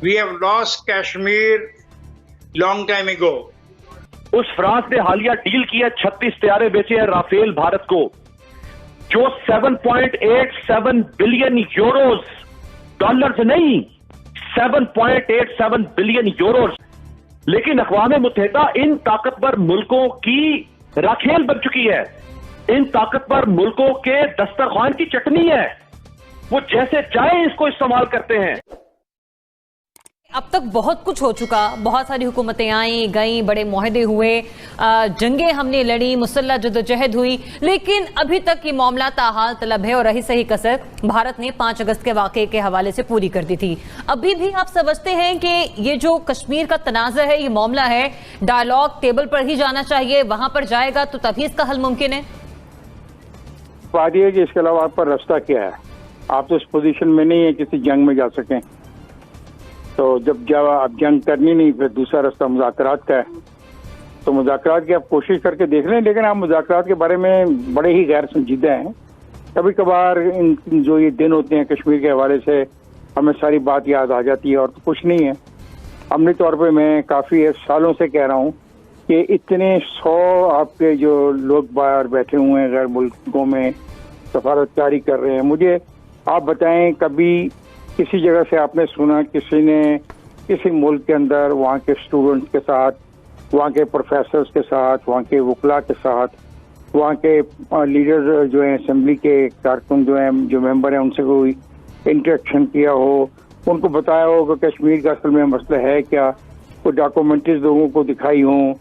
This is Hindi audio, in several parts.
We have lost Kashmir long time ago. उस फ्रांस ने हालिया डील किया, 36 तैयारे बेचे हैं राफेल भारत को, जो 7.87 बिलियन यूरोस, डॉलर्स नहीं, 7.87 बिलियन यूरोस। लेकिन अक़वाम मुत्तहिदा इन ताकतवर मुल्कों की राखेल बन चुकी है, इन ताकतवर मुल्कों के दस्तरखान की चटनी है, वो जैसे चाहे इसको इस्तेमाल करते हैं। अब तक बहुत कुछ हो चुका, बहुत सारी हुकूमतें आई गई, बड़े मुआहदे हुए, जंगें हमने लड़ी, मुसल्लह जद्दोजहद हुई, लेकिन अभी तक ये मामला ताहाल तलब है और रही सही कसर भारत ने 5 अगस्त के वाक़े के हवाले से पूरी कर दी थी। अभी भी आप समझते हैं कि ये जो कश्मीर का तनाज़ा है, ये मामला है, डायलॉग टेबल पर ही जाना चाहिए, वहां पर जाएगा तो तभी इसका हल मुमकिन है? बात यह है कि इसके अलावा आप पर रास्ता क्या है? आप तो इस पोजीशन में नहीं है किसी जंग में जा सकें, तो जब आप जंग करनी नहीं, फिर दूसरा रास्ता मुज़ाकरात का है। तो मुज़ाकरात की आप कोशिश करके देख लें, लेकिन आप मुज़ाकरात के बारे में बड़े ही गैर संजीदा हैं। कभी कभार इन जो ये दिन होते हैं कश्मीर के हवाले से हमें सारी बात याद आ जाती है और तो कुछ नहीं है। अमली तौर पे मैं काफ़ी सालों से कह रहा हूँ कि इतने 100 आपके जो लोग बाहर बैठे हुए हैं गैर मुल्कों में सफारतकारी कर रहे हैं, मुझे आप बताएं कभी किसी जगह से आपने सुना किसी ने किसी मुल्क के अंदर वहाँ के स्टूडेंट्स के साथ, वहाँ के प्रोफेसर्स के साथ, वहाँ के वकला के साथ, वहाँ के लीडर्स जो हैं, असेंबली के कारकुन जो हैं, जो मेंबर हैं, उनसे कोई इंटरेक्शन किया हो, उनको बताया हो कि कश्मीर का असल में मसला है क्या, कोई डॉक्यूमेंट्रीज लोगों को दिखाई हों,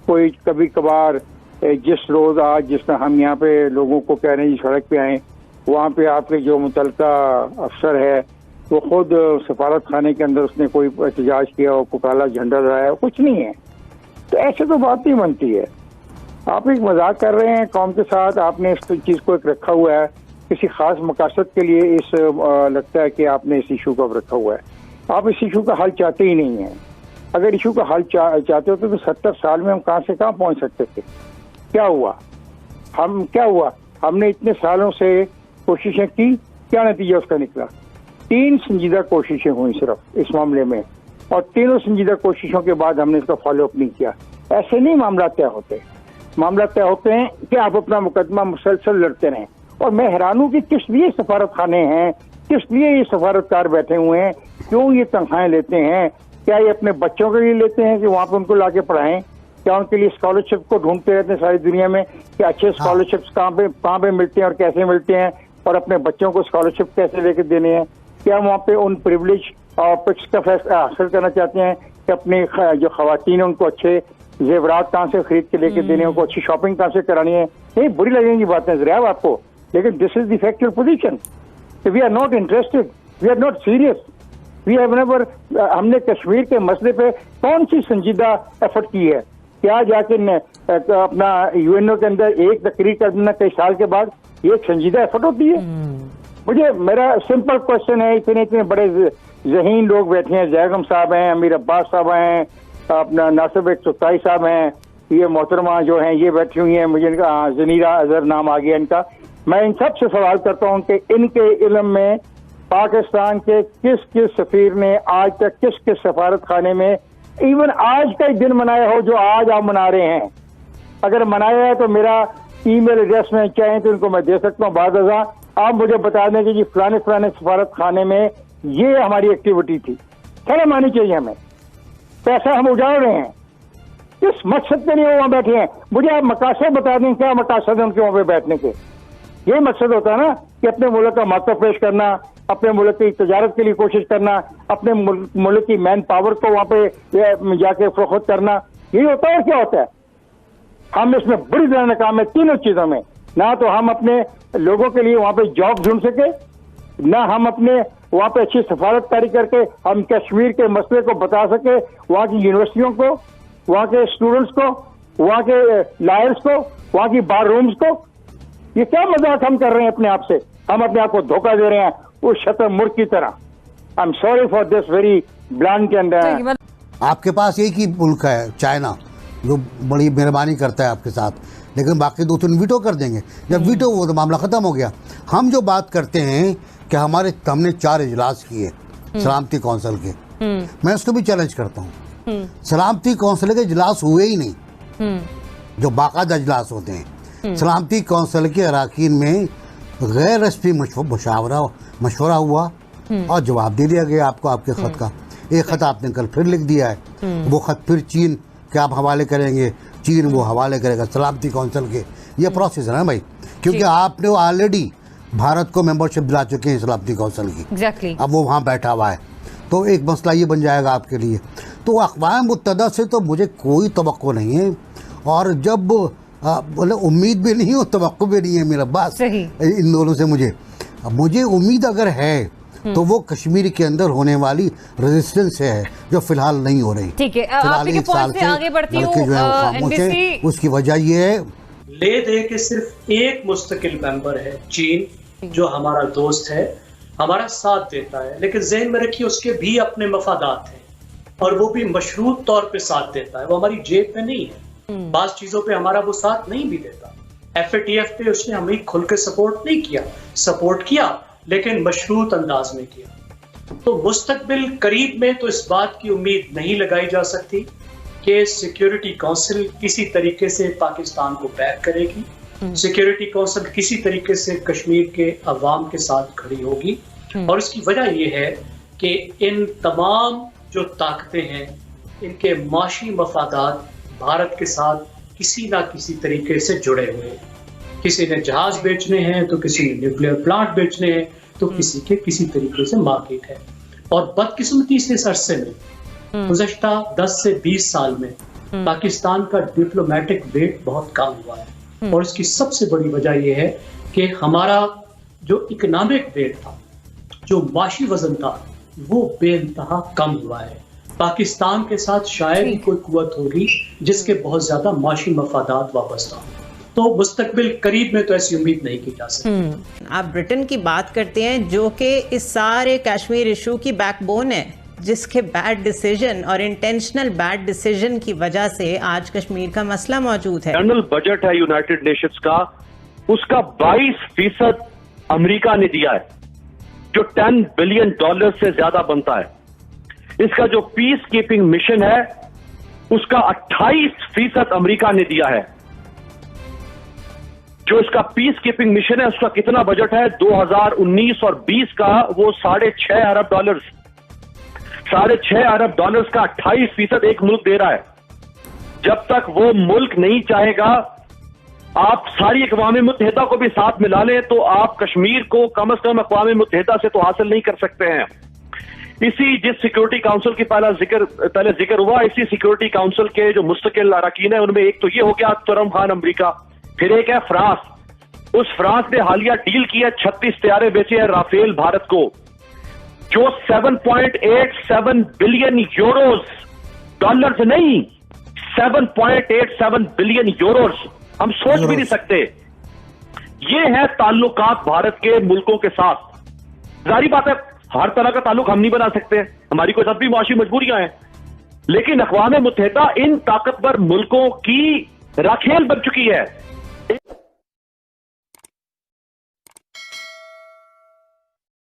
कोई कभी कभार जिस रोज़ आज जिस तरह हम यहाँ पे लोगों को कह रहे हैं सड़क पे आए, वहाँ पे आपके जो मुतलका अफसर है वो खुद सफारत खाने के अंदर उसने कोई एहतजाज किया हो, को काला झंडा लगाया हो, कुछ नहीं है। तो ऐसे तो बात नहीं बनती है। आप एक मजाक कर रहे हैं कौम के साथ, आपने इस चीज़ को एक रखा हुआ है किसी खास मकसद के लिए, इस लगता है कि आपने इस इशू को अब रखा हुआ है। आप इस इशू का हल चाहते ही नहीं हैं। अगर इशू का हल चाहते होते तो 70 साल में हम कहाँ से कहाँ पहुँच सकते थे? क्या हुआ? हमने इतने सालों से कोशिशें की, क्या नतीजा उसका निकला? 3 संजीदा कोशिशें हुई सिर्फ इस मामले में, और तीनों संजीदा कोशिशों के बाद हमने इसका फॉलोअप नहीं किया। ऐसे नहीं मामला तय होते। मामला तय होते हैं कि आप अपना मुकदमा मुसलसल लड़ते रहें। और मैं हैरान हूँ कि किस लिए सफारत खाने हैं, किस लिए ये सफारतकार बैठे हुए हैं, क्यों ये तनख्वाहें लेते हैं? क्या ये अपने बच्चों के लिए लेते हैं कि वहाँ पर उनको ला के पढ़ाएं? क्या उनके लिए स्कॉलरशिप को ढूंढते रहते हैं सारी दुनिया में कि अच्छे स्कॉलरशिप्स कहाँ पे मिलते हैं और कैसे मिलते हैं, और अपने बच्चों को स्कॉलरशिप कैसे लेके देने हैं? क्या वहाँ पे उन प्रिविलेज और पिक्स का फैसला हासिल करना चाहते हैं कि अपनी जो खवातीन उनको अच्छे जेवरात कहाँ से खरीद के लेके देने, उनको अच्छी शॉपिंग कहाँ से करानी है? नहीं, बुरी लगेंगी बातें ज़रा आपको, लेकिन this is the factual position. We are not interested, we are not serious, we have never. हमने कश्मीर के मसले पे कौन सी संजीदा एफर्ट की है? क्या जाके अपना यूएनओ के अंदर एक तकरीर करना कई साल के बाद ये एक संजीदा एफर्ट होती है? मेरा सिंपल क्वेश्चन है, इतने बड़े ज़हीन लोग बैठे हैं, जयगम साहब हैं, अमीर अब्बास साहब हैं, अपना नासिब चुगताई साहब हैं, ये मोहतरमा जो हैं ये बैठी हुई हैं, मुझे इनका जनीरा अजहर नाम आ गया इनका। मैं इन सब से सवाल करता हूँ कि इनके इल्म में पाकिस्तान के किस किस सफीर ने आज तक किस किस सफारत खाने में इवन आज का ही दिन मनाया हो जो आज आप मना रहे हैं? अगर मनाया है तो मेरा ईमेल एड्रेस में चाहें तो इनको मैं दे सकता हूँ। बाद आप मुझे बता दें कि जी फलाने सफारत खाने में ये हमारी एक्टिविटी थी। शर्म आनी चाहिए हमें। पैसा हम उजाड़ रहे हैं, किस मकसद के लिए वहाँ बैठे हैं? मुझे आप मकासद बता दें, क्या मकासद है उनके वहाँ पे बैठने के? यही मकसद होता है ना कि अपने मुल्क का मौका पेश करना, अपने मुल्क की तजारत के लिए कोशिश करना, अपने मुल्क की मैन पावर को वहाँ पे जाके फरोख्त करना, यही होता है। क्या होता है? हम इसमें बुरी तरह नाकाम है तीनों चीजों में। ना तो हम अपने लोगों के लिए वहाँ पे जॉब ढूंढ सके, ना हम अपने वहाँ पे अच्छी सफारतकारी करके हम कश्मीर के मसले को बता सके वहाँ की यूनिवर्सिटियों को, वहाँ के स्टूडेंट्स को, वहाँ के लॉयर्स को, वहाँ की बार रूम्स को। ये क्या मजाक हम कर रहे हैं अपने आप से? हम अपने आप को धोखा दे रहे हैं उस शतरमुर्ग की तरह। I am sorry for this very blunt and. आपके पास एक ही मुल्क है चाइना जो बड़ी मेहरबानी करता है आपके साथ, लेकिन बाकी 2-3 वीटो कर देंगे। जब वीटो हो तो मामला ख़त्म हो गया। हम जो बात करते हैं कि हमने 4 इजलास किए सलामती कौंसिल के, मैं उसको भी चैलेंज करता हूँ। सलामती कौंसिल के इजलास हुए ही नहीं, जो बाकायदा इजलास होते हैं। सलामती कौंसिल के अरकान में गैर रस्मी मशवरा हुआ और जवाब दे दिया गया आपको आपके खत का। एक खत आपने कल फिर लिख दिया है, वो खत फिर चीन के आप हवाले करेंगे, चीन वो हवाले करेगा सलामती कौंसिल के। ये प्रोसेस है ना भाई, क्योंकि आपने ऑलरेडी भारत को मेंबरशिप दिला चुके हैं सलामती कौंसिल की। एग्जैक्टली। अब वो वहाँ बैठा हुआ है, तो एक मसला ये बन जाएगा आपके लिए। तो अक़वाम मुत्तहदा से तो मुझे कोई तवक्को नहीं है, और जब बोले उम्मीद भी नहीं हो, तवक्को भी नहीं है मेरा बात इन दोनों से। मुझे उम्मीद अगर है तो वो कश्मीर के अंदर होने वाली रेजिस्टेंस है, जो फिलहाल नहीं हो रही। ठीक है, आप एक पॉइंट से आगे बढ़ती हूँ। उसकी वजह ये है, ले दे के सिर्फ एक मुस्तकिल मेंबर है चीन, जो हमारा दोस्त है, हमारा साथ देता है, लेकिन जहन में रखिए उसके भी अपने मफादात हैं, और वो भी मशरूत तौर पे साथ देता है। वो हमारी जेब पे नहीं है, बास चीजों पे हमारा वो साथ नहीं भी देता। FATF पे उसने हमें खुल के सपोर्ट नहीं किया, सपोर्ट किया लेकिन मशरूत अंदाज में किया। तो मुस्तकबिल करीब में तो इस बात की उम्मीद नहीं लगाई जा सकती कि सिक्योरिटी काउंसिल किसी तरीके से पाकिस्तान को बैक करेगी, सिक्योरिटी काउंसिल किसी तरीके से कश्मीर के अवाम के साथ खड़ी होगी। और इसकी वजह यह है कि इन तमाम जो ताकतें हैं, इनके माशी मफादात भारत के साथ किसी ना किसी तरीके से जुड़े हुए हैं। किसी ने जहाज बेचने हैं, तो किसी ने न्यूक्लियर प्लांट बेचने हैं, तो किसी के किसी तरीके से मार्केट है। और बदकिस्मती से इस अरसे में गुज़श्ता 10 से 20 साल में पाकिस्तान का डिप्लोमेटिक वेट बहुत कम हुआ है, और इसकी सबसे बड़ी वजह यह है कि हमारा जो इकोनॉमिक वेट था, जो माशी वजन था, वो बेइंतहा कम हुआ है। पाकिस्तान के साथ शायद ही कोई कुव्वत होगी जिसके बहुत ज्यादा माशी मफादात वाबस्ता हो। तो मुस्तकबिल करीब में तो ऐसी उम्मीद नहीं की जा सकती। आप ब्रिटेन की बात करते हैं, जो कि इस सारे कश्मीर इशू की बैकबोन है, जिसके बैड डिसीजन और इंटेंशनल बैड डिसीजन की वजह से आज कश्मीर का मसला मौजूद है। जनरल बजट है यूनाइटेड नेशंस का, उसका 22% अमेरिका ने दिया है, जो $10 बिलियन से ज्यादा बनता है। इसका जो पीस कीपिंग मिशन है, उसका 28% अमेरिका ने दिया है। जो इसका पीस कीपिंग मिशन है, उसका कितना बजट है 2019 और 20 का, वो $6.5 अरब। $6.5 अरब का 28% एक मुल्क दे रहा है। जब तक वो मुल्क नहीं चाहेगा, आप सारी अक़वाम मुत्तहिदा को भी साथ मिला लें, तो आप कश्मीर को कम से कम अक़वाम मुत्तहिदा से तो हासिल नहीं कर सकते हैं। इसी जिस सिक्योरिटी काउंसिल की पहले जिक्र हुआ, इसी सिक्योरिटी काउंसिल के जो मुस्तकिल अरकान है, उनमें एक तो ये हो गया तुरम खान अमरीका, फिर एक है फ्रांस। उस फ्रांस ने हालिया डील की है, 36 तैयारे बेचे हैं राफेल भारत को, जो 7.87 बिलियन डॉलर्स नहीं, 7.87 बिलियन यूरोस। हम सोच भी नहीं सकते। ये है ताल्लुकात भारत के मुल्कों के साथ। जारी बात है, हर तरह का ताल्लुक हम नहीं बना सकते, हमारी कोई सब भी मुआशी मजबूरियां हैं, लेकिन अक़वाम मुत्तहिदा इन ताकतवर मुल्कों की राखेल बन चुकी है।